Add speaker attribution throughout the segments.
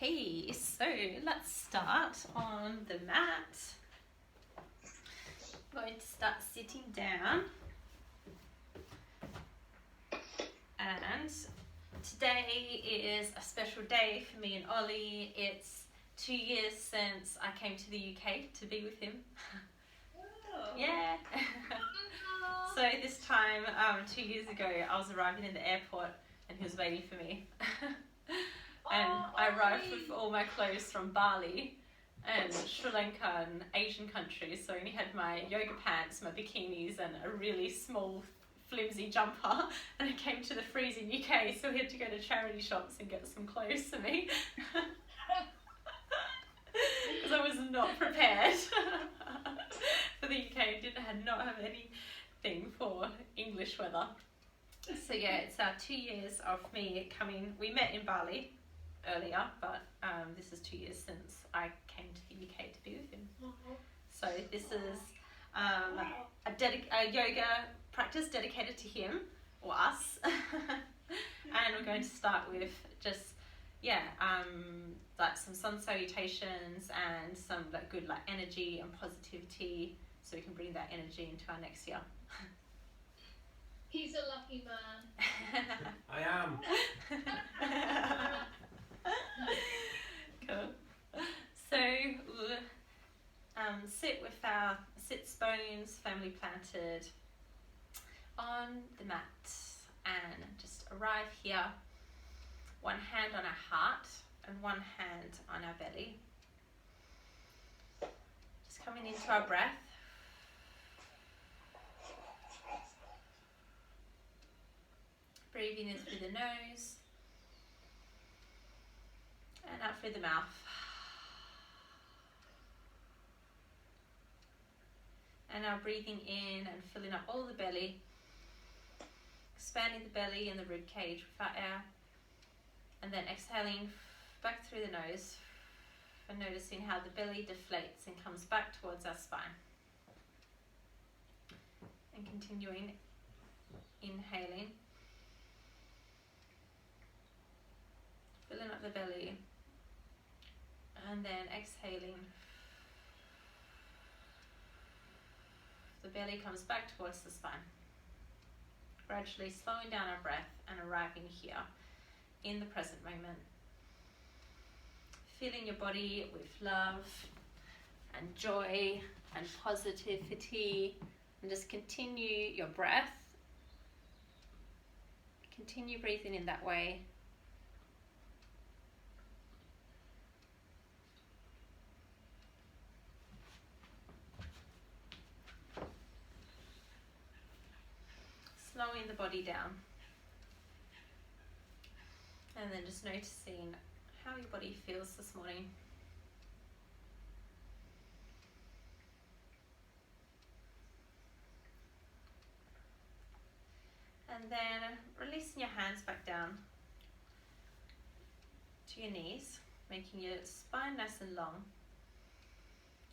Speaker 1: Okay, so let's start on the mat. I'm going to start sitting down. And today is a special day for me and Ollie. It's 2 years since I came to the UK to be with him.
Speaker 2: Oh.
Speaker 1: Yeah. So this time, 2 years ago, I was arriving in the airport and he was waiting for me. And I arrived with all my clothes from Bali and Sri Lanka and Asian countries. So I only had my yoga pants, my bikinis and a really small flimsy jumper. And I came to the freezing UK, so we had to go to charity shops and get some clothes for me. Because I was not prepared for the UK. I had not have anything for English weather. So yeah, it's 2 years of me coming. We met in Bali earlier, but this is 2 years since I came to the UK to be with him. So this is a yoga practice dedicated to him or us. And we're going to start with just like some sun salutations and some like good like energy and positivity, so we can bring that energy into our next year.
Speaker 2: He's a lucky man.
Speaker 3: I am.
Speaker 1: Cool. So we'll sit with our sits bones firmly planted on the mat and just arrive here. One hand on our heart and one hand on our belly. Just coming into our breath. Breathing in through the nose and out through the mouth. And now breathing in and filling up all the belly, expanding the belly and the rib cage with our air, and then exhaling back through the nose and noticing how the belly deflates and comes back towards our spine. And continuing, inhaling, filling up the belly, and then exhaling. The belly comes back towards the spine. Gradually slowing down our breath and arriving here in the present moment. Filling your body with love and joy and positivity, and just continue your breath. Continue breathing in that way. Slowing the body down. And then just noticing how your body feels this morning. And then releasing your hands back down to your knees, making your spine nice and long.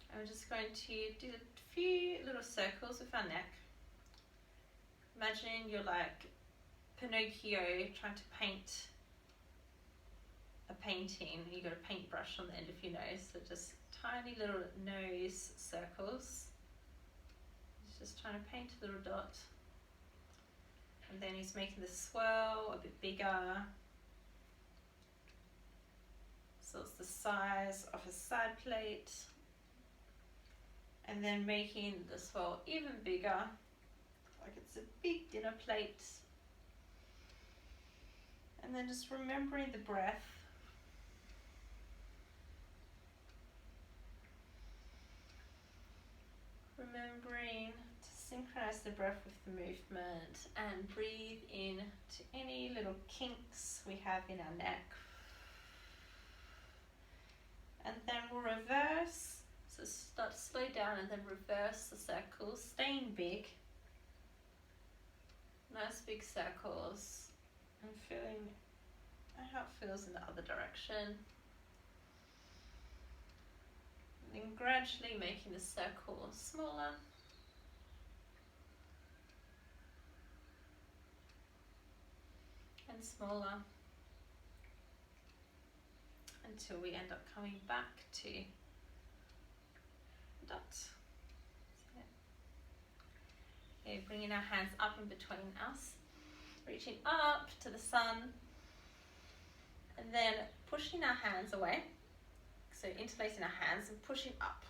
Speaker 1: And we're just going to do a few little circles with our neck. Imagine you're like Pinocchio trying to paint a painting. You got a paintbrush on the end of your nose, so just tiny little nose circles. He's just trying to paint a little dot. And then he's making the swirl a bit bigger. So it's the size of a side plate. And then making the swirl even bigger, like it's a big dinner plate. And then just remembering the breath. Remembering to synchronize the breath with the movement and breathe in to any little kinks we have in our neck. And then we'll reverse. So start to slow down and then reverse the circles, staying big. Nice big circles. And feeling how it feels in the other direction. And then gradually making the circle smaller. And smaller. until we end up coming back to dot. Okay, bringing our hands up in between us, reaching up to the sun, and then pushing our hands away. So interlacing our hands and pushing up.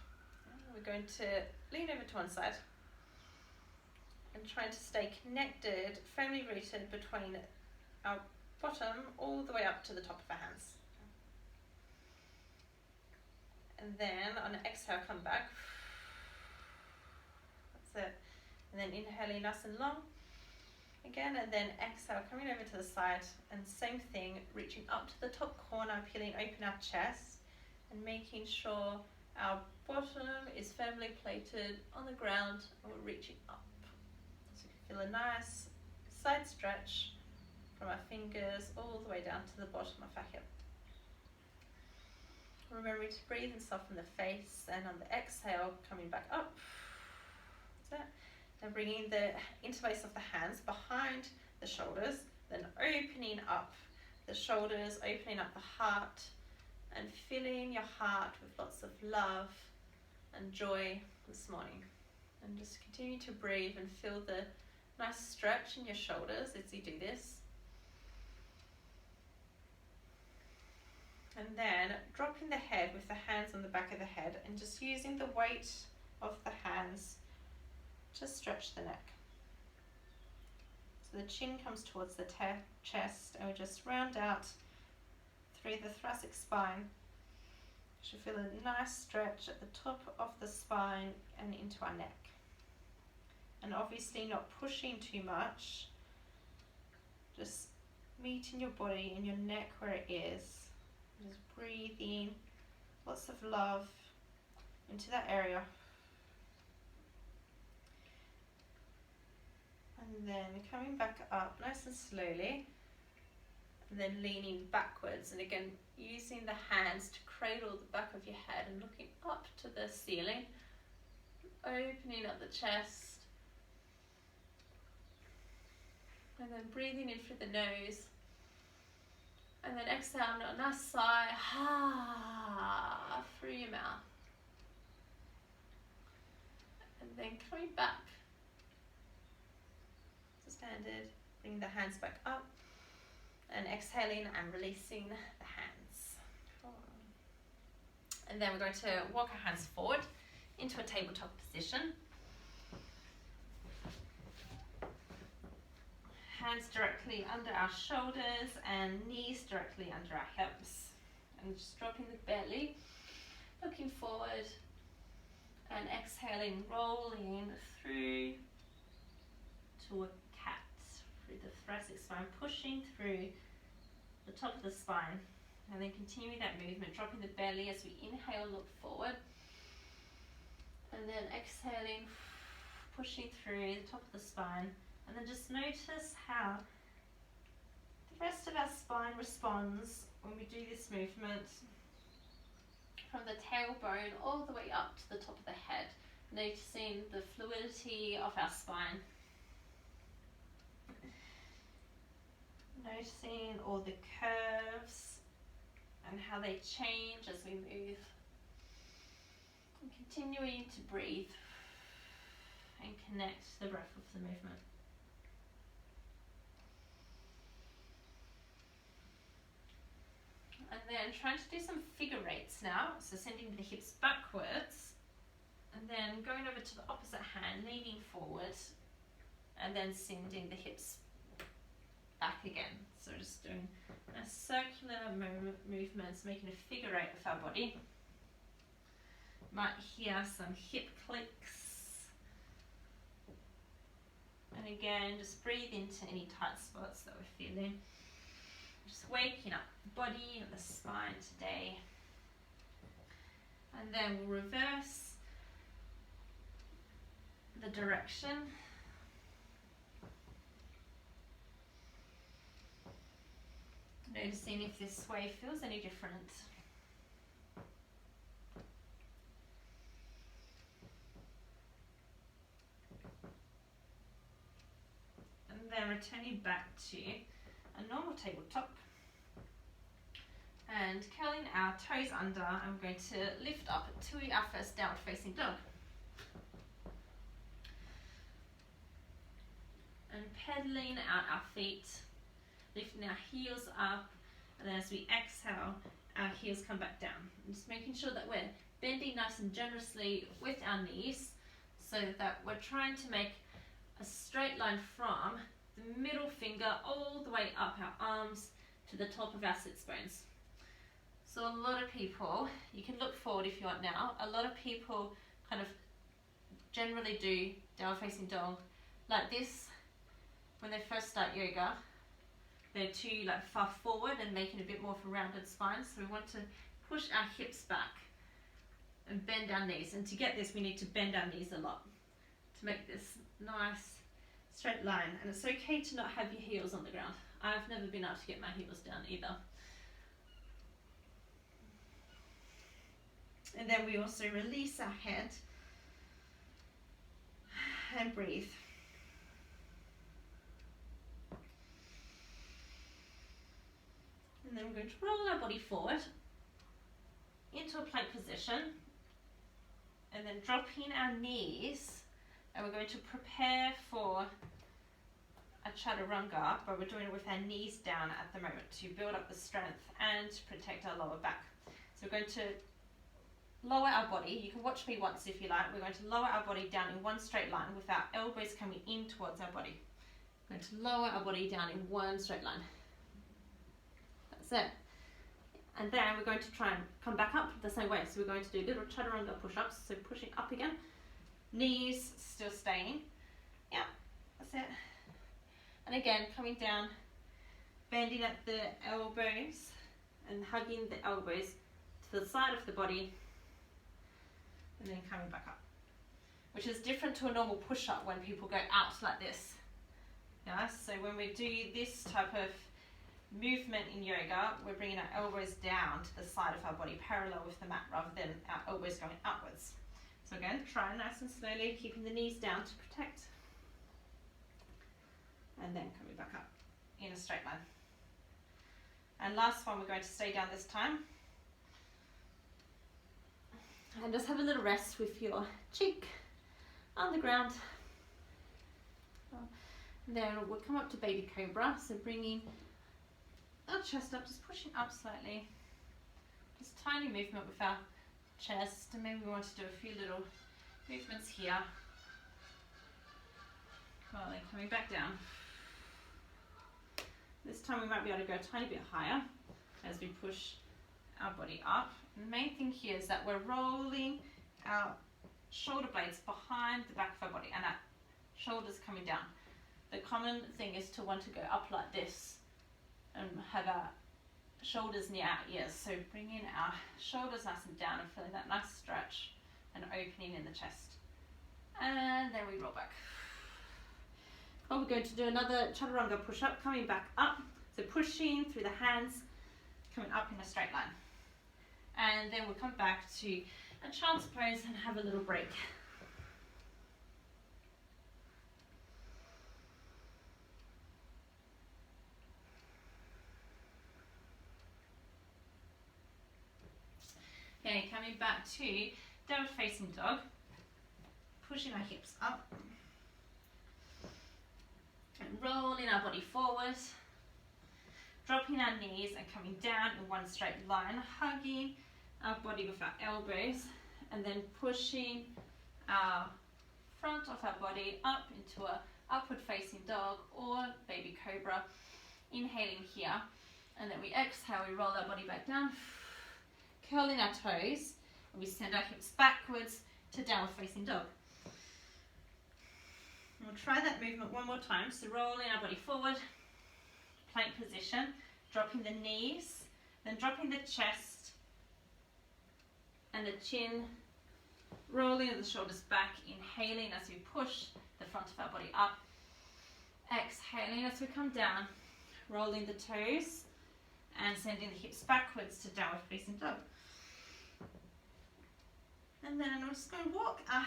Speaker 1: We're going to lean over to one side and trying to stay connected, firmly rooted between our bottom all the way up to the top of our hands. And then on an exhale, come back. That's it. And then inhaling nice and long again, and then exhale, coming over to the side, and same thing, reaching up to the top corner, peeling open our chest and making sure our bottom is firmly plated on the ground and we're reaching up. So you can feel a nice side stretch from our fingers all the way down to the bottom of our hip. Remembering to breathe and soften the face, and on the exhale, coming back up. That's it. Then bringing the interlace of the hands behind the shoulders, then opening up the shoulders, opening up the heart, and filling your heart with lots of love and joy this morning. And just continue to breathe and feel the nice stretch in your shoulders as you do this. And then dropping the head with the hands on the back of the head and just using the weight of the hands to stretch the neck. So the chin comes towards the chest, and we just round out through the thoracic spine. You should feel a nice stretch at the top of the spine and into our neck. And obviously not pushing too much, just meeting your body and your neck where it is. Just breathing lots of love into that area. And then coming back up nice and slowly, and then leaning backwards, and again using the hands to cradle the back of your head and looking up to the ceiling, opening up the chest, and then breathing in through the nose, and then exhaling a nice sigh through your mouth, and then coming back to standard, bring the hands back up, and exhaling and releasing the hands. And then we're going to walk our hands forward into a tabletop position. Hands directly under our shoulders and knees directly under our hips. And just dropping the belly, looking forward, and exhaling, rolling through to a cat, through the thoracic spine, pushing through the top of the spine, and then continuing that movement, dropping the belly as we inhale, look forward, and then exhaling, pushing through the top of the spine, and then just notice how the rest of our spine responds when we do this movement, from the tailbone all the way up to the top of the head, noticing the fluidity of our spine. Noticing all the curves and how they change as we move. And continuing to breathe and connect the breath with the movement. And then trying to do some figure eights now. So sending the hips backwards, and then going over to the opposite hand, leaning forward, and then sending the hips back again. So just doing a circular movements, making a figure eight with our body. Might hear some hip clicks. And again, just breathe into any tight spots that we're feeling. Just waking up the body and the spine today. And then we'll reverse the direction. Noticing if this sway feels any different. And then returning back to a normal tabletop. And curling our toes under, I'm going to lift up to our first downward facing dog. And pedaling out our feet, lifting our heels up, and then as we exhale, our heels come back down. And just making sure that we're bending nice and generously with our knees, so that we're trying to make a straight line from the middle finger all the way up our arms to the top of our sits bones. So a lot of people, you can look forward if you want now, a lot of people kind of generally do downward facing dog like this when they first start yoga. They're too far forward and making a bit more of a rounded spine, so we want to push our hips back and bend our knees. And to get this, we need to bend our knees a lot to make this nice straight line. And it's okay to not have your heels on the ground. I've never been able to get my heels down either. And then we also release our head and breathe. And then we're going to roll our body forward into a plank position, and then dropping our knees, and we're going to prepare for a chaturanga, but we're doing it with our knees down at the moment to build up the strength and to protect our lower back. So we're going to lower our body. You can watch me once if you like. We're going to lower our body down in one straight line with our elbows coming in towards our body. We're going to lower our body down in one straight line. That's it. And then we're going to try and come back up the same way. So we're going to do little chaturanga push-ups. So pushing up again. Knees still staying. Yeah, that's it. And again, coming down, bending at the elbows and hugging the elbows to the side of the body, and then coming back up, which is different to a normal push-up when people go out like this. Yeah, so when we do this type of movement in yoga, we're bringing our elbows down to the side of our body, parallel with the mat, rather than our elbows going upwards. So again, try nice and slowly, keeping the knees down to protect. And then coming back up in a straight line. And last one, we're going to stay down this time. And just have a little rest with your cheek on the ground. And then we'll come up to baby cobra. So bringing our chest up, just pushing up slightly. Just tiny movement with our chest. And maybe we want to do a few little movements here. Well, then coming back down. This time we might be able to go a tiny bit higher as we push our body up. And the main thing here is that we're rolling our shoulder blades behind the back of our body and our shoulders coming down. The common thing is to want to go up like this and have our shoulders near our ears. So bringing our shoulders nice and down and feeling that nice stretch and opening in the chest. And then we roll back. Oh, we're going to do another chaturanga push-up, coming back up. So pushing through the hands, coming up in a straight line. And then we'll come back to a child's pose and have a little break. Okay, coming back to downward facing dog. Pushing our hips up. And rolling our body forward, dropping our knees and coming down in one straight line, hugging our body with our elbows, and then pushing our front of our body up into a upward facing dog or baby cobra. Inhaling here, and then we exhale, we roll our body back down, curling our toes, and we send our hips backwards to downward facing dog. We'll try that movement one more time. So rolling our body forward, plank position, dropping the knees, then dropping the chest and the chin, rolling the shoulders back, inhaling as we push the front of our body up, exhaling as we come down, rolling the toes and sending the hips backwards to downward facing dog. And then I'm just going to walk our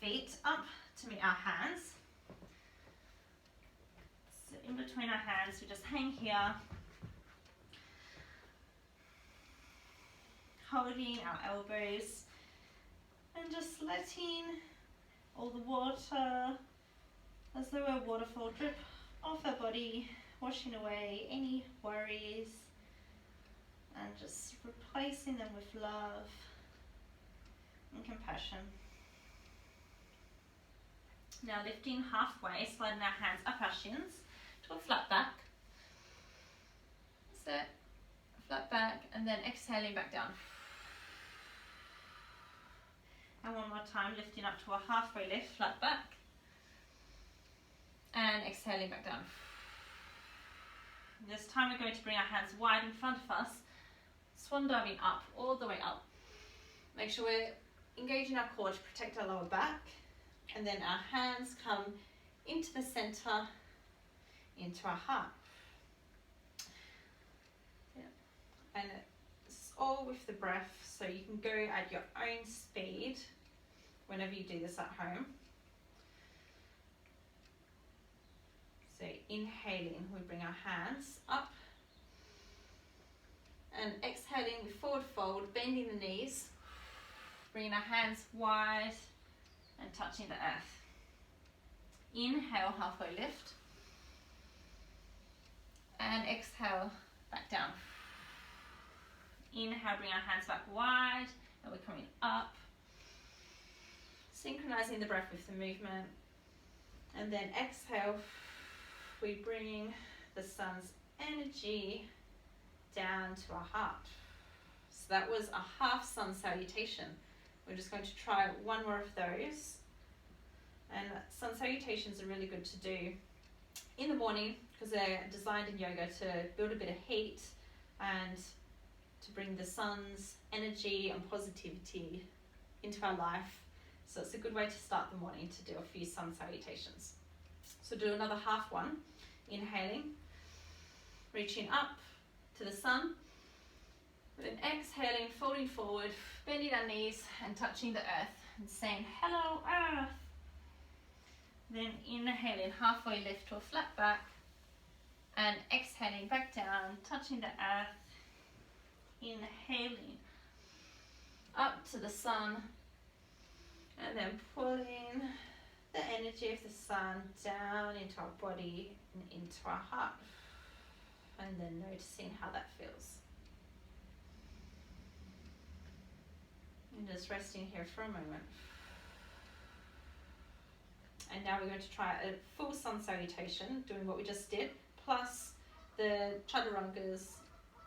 Speaker 1: feet up to meet our hands. In between our hands, we just hang here. holding our elbows and just letting all the water, as though a waterfall, drip off our body, washing away any worries and just replacing them with love and compassion. Now lifting halfway, sliding our hands up our shins to a flat back. That's it. Flat back, and then exhaling back down. And one more time, lifting up to a halfway lift, flat back. And exhaling back down. This time we're going to bring our hands wide in front of us, swan diving up, all the way up. Make sure we're engaging our core to protect our lower back. And then our hands come into the center, into our heart. Yeah. And it's all with the breath, so you can go at your own speed whenever you do this at home. So inhaling, we bring our hands up. And exhaling, we forward fold, bending the knees, bringing our hands wide and touching the earth. Inhale, halfway lift. And exhale, back down. Inhale, bring our hands back wide, and we're coming up. Synchronizing the breath with the movement. And then exhale, we bring the sun's energy down to our heart. So that was a half sun salutation. We're just going to try one more of those. And sun salutations are really good to do in the morning because they're designed in yoga to build a bit of heat and to bring the sun's energy and positivity into our life. So it's a good way to start the morning to do a few sun salutations. So do another half one. Inhaling, reaching up to the sun. Then exhaling, folding forward, bending our knees and touching the earth and saying, hello earth. Then inhaling, halfway lift to a flat back and exhaling back down, touching the earth. Inhaling up to the sun and then pulling the energy of the sun down into our body and into our heart, and then noticing how that feels. And just resting here for a moment. And now we're going to try a full sun salutation, doing what we just did, plus the chaturangas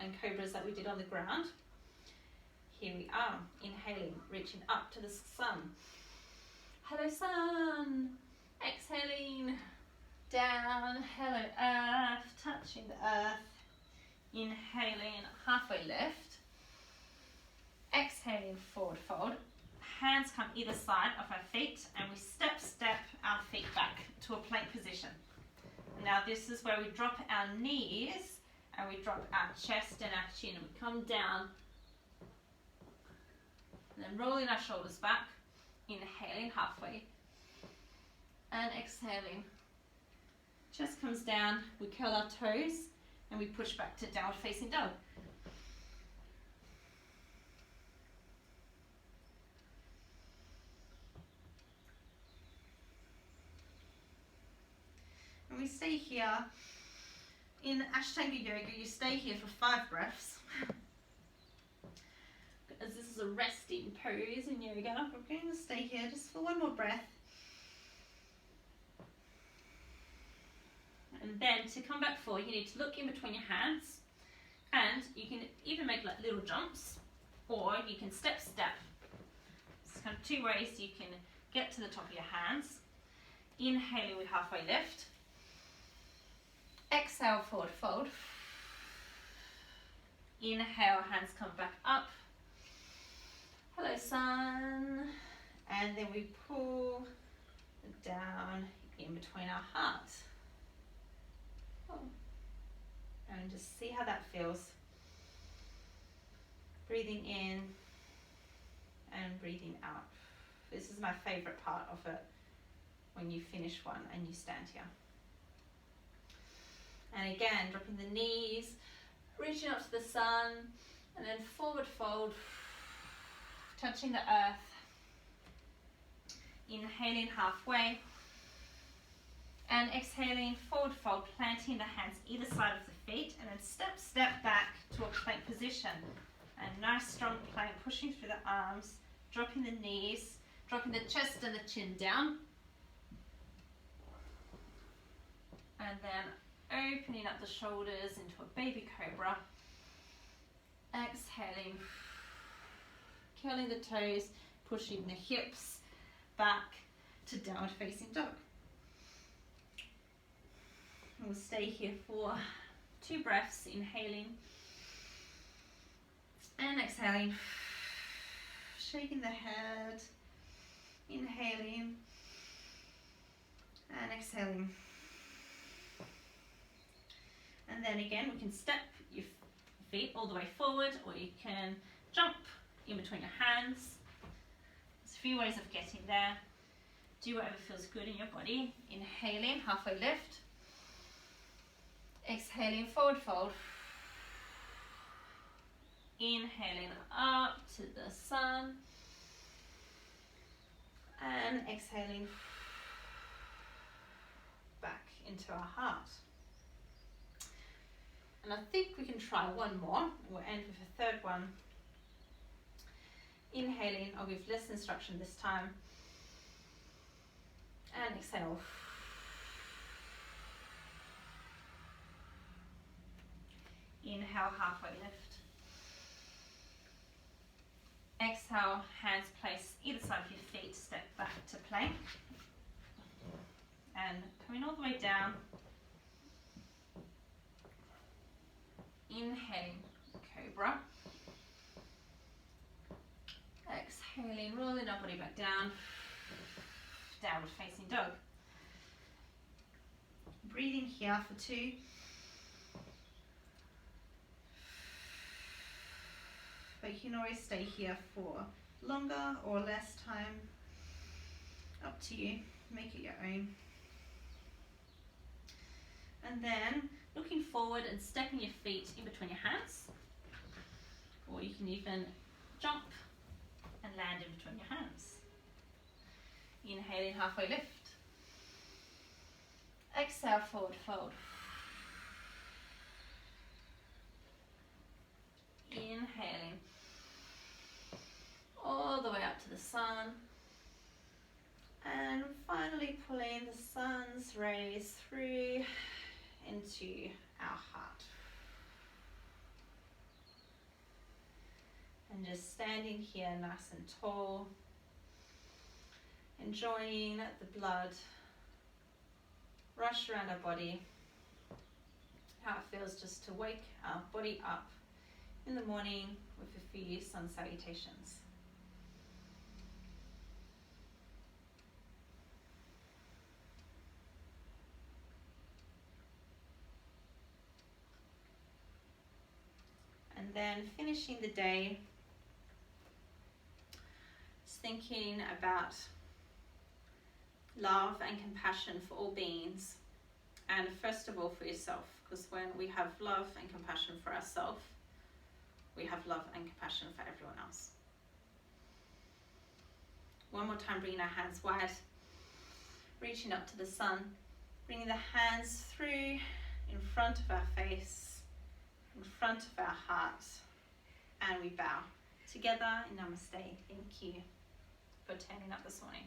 Speaker 1: and cobras that we did on the ground. Here we are, inhaling, reaching up to the sun. Hello sun. Exhaling down, hello earth, touching the earth. Inhaling, halfway lift. Exhaling, forward fold. Hands come either side of our feet and we step our feet back to a plank position. Now this is where we drop our knees and we drop our chest and our chin and we come down. And then rolling our shoulders back, inhaling halfway and exhaling. Chest comes down, we curl our toes and we push back to downward facing dog. And we stay here. In Ashtanga Yoga, you stay here for 5 breaths. As this is a resting pose in yoga, we're going to stay here just for one more breath. And then to come back forward, you need to look in between your hands, and you can either make like little jumps, or you can step. It's kind of 2 ways you can get to the top of your hands. Inhaling with halfway lift. Exhale, forward fold. Inhale, hands come back up. Hello sun. And then we pull down in between our hearts. And just see how that feels. Breathing in and breathing out. This is my favorite part of it, when you finish one and you stand here. And again, dropping the knees, reaching up to the sun, and then forward fold, touching the earth. Inhaling halfway. And exhaling, forward fold, planting the hands either side of the feet, and then step back to a plank position. And nice strong plank, pushing through the arms, dropping the knees, dropping the chest and the chin down. And then opening up the shoulders into a baby cobra. Exhaling, curling the toes, pushing the hips back to downward facing dog. We'll stay here for 2 breaths, inhaling and exhaling, shaking the head, inhaling and exhaling. And then again, we can step your feet all the way forward, or you can jump in between your hands. There's a few ways of getting there. Do whatever feels good in your body. Inhaling, halfway lift. Exhaling, forward fold. Inhaling up to the sun. And exhaling back into our heart. And I think we can try one more. We'll end with a third one. Inhaling, I'll give less instruction this time. And exhale. Inhale, halfway lift. Exhale, hands placed either side of your feet, step back to plank. And coming all the way down. Inhaling, cobra. Exhaling, rolling our body back down. Downward facing dog. Breathing here for 2. But you can always stay here for longer or less time. Up to you. Make it your own. And then looking forward and stepping your feet in between your hands. Or you can even jump and land in between your hands. Inhaling, halfway lift. Exhale, forward fold. Inhaling all the way up to the sun. And finally pulling the sun's rays through into our heart. And just standing here nice and tall, enjoying the blood rush around our body, how it feels just to wake our body up in the morning with a few sun salutations. And then finishing the day, just thinking about love and compassion for all beings, and first of all for yourself, because when we have love and compassion for ourselves, we have love and compassion for everyone else. One more time, bringing our hands wide, reaching up to the sun, bringing the hands through in front of our face, in front of our heart, and we bow together in Namaste. Thank you for turning up this morning.